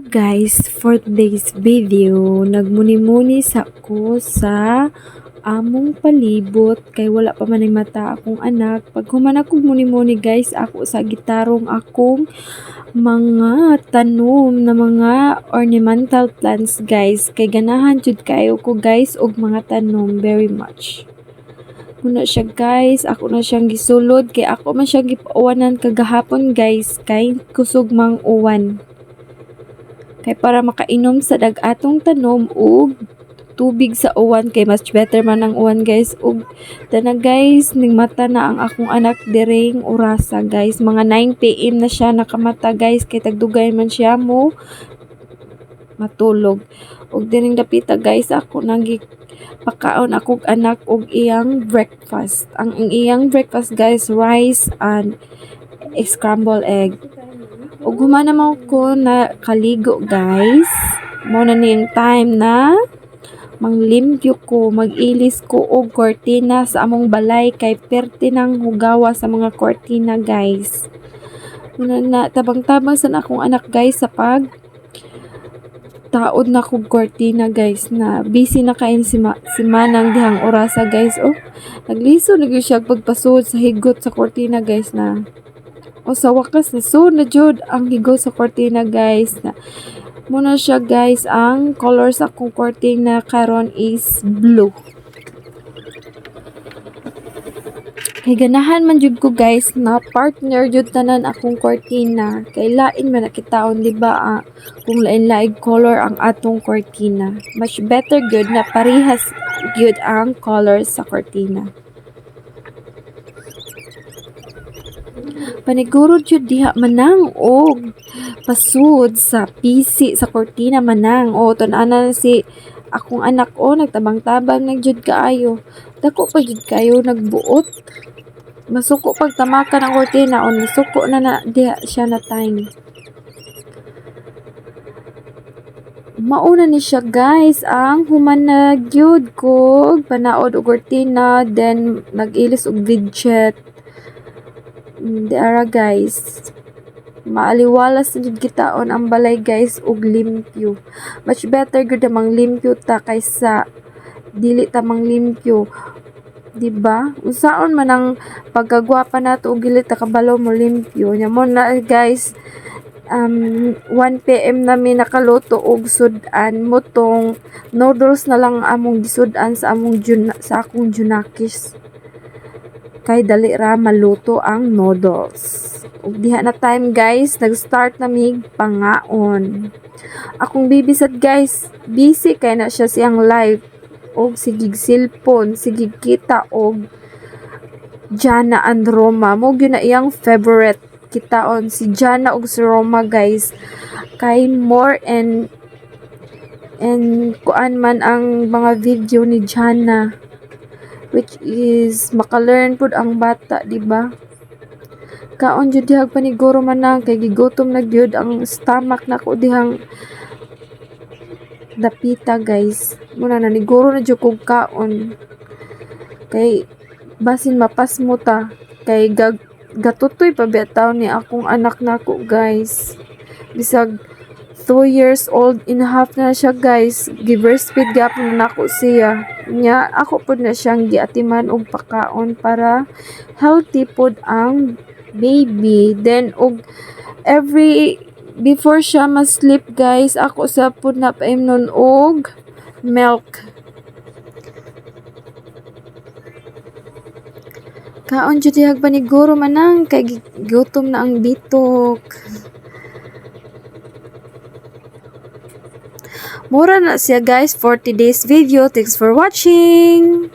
guys, for today's video, nagmuni-muni sa ko sa among palibot kay wala pa man ang mata akong anak. Pag human ako muni-muni guys, ako sa gitarong akong mga tanom na mga ornamental plants guys. Kay ganahan jud kayo ko guys og mga tanom very much. Muna siya guys, ako na siyang gisulod kay ako man siya gipawanan kagahapon guys kay kusog mang uwan. Kay para makainom sa dag-atong tanom ug tubig sa uwan kay mas better man ang uwan guys. Ug dana guys, ning mata na ang akong anak direng orasa guys. Mga 9 PM na siya nakamata guys kay tagdugay man siya mo matulog. Ug diring dapita guys, ako nang pakaon akong anak og iyang breakfast. Ang iyang breakfast guys, rice and scrambled egg. Ug humana mo ko na kaligo guys. Mo na ning time na manglimpyo ko, mag-ilis ko og kortina sa among balay kay perte nang hugawa sa mga kortina guys. Muna na tabang-tabang sa akong anak guys sa pag taod na kog kortina guys na busy na kain si Manang dihang orasa guys. Oh, nagliso na gyud siya pagpasuod sa higot sa kortina guys na. O sa wakas na so na jud ang higot sa kortina guys na. Muna siya guys, ang color sa akong kortina karon is blue. Kay ganahan man jud ko guys na partner jud tanan akong kortina. Kay lain man nakitaon di ba kung lain-laing color ang atong kortina. Much better good na parehas good ang color sa kortina. Paniguro jud diha manang og pasud sa PC sa kortina manang. O tun-ana si akong anak nagtabang-tabang na jud kaayo. Dako pa jud kayo nagbuot. Masuko pag tamakan ang kortina o nasuko na diha siya na time. Mauna ni siya guys ang human na gyud ko panaod og kortina, then nag-ilis og widget. Diara guys, maaliwalas na jud kitaon ang balay guys og limpyo. Much better gud na manglimpyo ta kaysa dili ta manglimpyo. Diba? Unsaon man ang pagkagwapa nato og dili ta kabalo mo limpyo. Nya mo na guys, 1 PM na mi nakaluto og sudan mo tong noodles na lang among gisudan sa akong junakis. Kay dali ra maluto ang noodles. Ug diha na time guys, nag-start na mig pangaon. Akong bibisat guys, busy kay na siya siyang live og sigig cellphone, sigig kita og Jana and Roma. Mo gyud na iyang favorite kitaon si Jana og si Roma guys. Kay more and kuan man ang mga video ni Jana, which is makalearn pud ang bata, di ba? Kaon jud dihang paniguro manang kay gigutom na gyud ang stomach nako dihang dapita guys. Muna na niguro na jud kog kaon. Kay basin mapas mo ta kay gatutoy pa bitaw ni akong anak nako guys. Bisag 2 years old and a half na siya guys. Gi-breastfeed gyapon na nako siya. Nya ako pud na siyang giatiman og pakaon para healthy pud ang baby. Then og before siya ma-sleep guys, ako sa pud na paimnon og milk. Kaon jud dihang paniguro manang kay gutom na ang bitok. Mura na siya guys for today's video. Thanks for watching!